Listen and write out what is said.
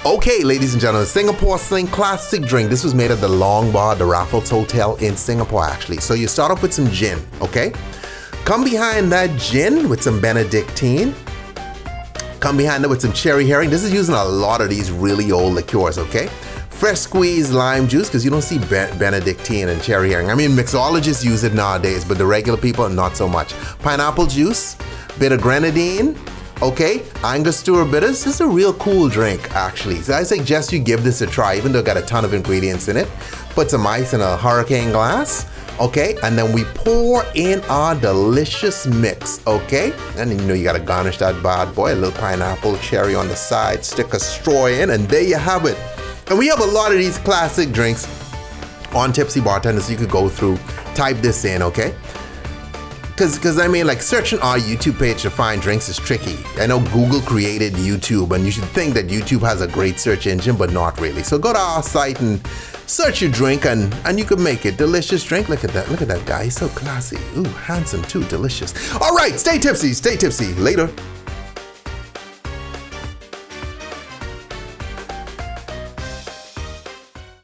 Okay, ladies and gentlemen, Singapore Sling classic drink. This was made at the Long Bar, the Raffles Hotel in Singapore, actually. So you start off with some gin, okay? Come behind that gin with some Benedictine. Come behind it with some cherry herring. This is using a lot of these really old liqueurs, okay? Fresh squeezed lime juice, because you don't see Benedictine and cherry herring. I mean, mixologists use it nowadays, but the regular people, not so much. Pineapple juice, bit of grenadine, okay? Angostura Bitters. This is a real cool drink, actually. So I suggest you give this a try, even though it got a ton of ingredients in it. Put some ice in a hurricane glass, okay? And then we pour in our delicious mix, okay? And you know you gotta garnish that bad boy, a little pineapple, cherry on the side, stick a straw in, and there you have it. And we have a lot of these classic drinks on Tipsy Bartender, so you could go through, type this in, okay? Because I mean, like, searching our YouTube page to find drinks is tricky. I know Google created YouTube, and you should think that YouTube has a great search engine, but not really. So go to our site and search your drink, and you can make it. Delicious drink. Look at that guy. He's so classy. Ooh, handsome too. Delicious. All right, stay tipsy. Stay tipsy. Later.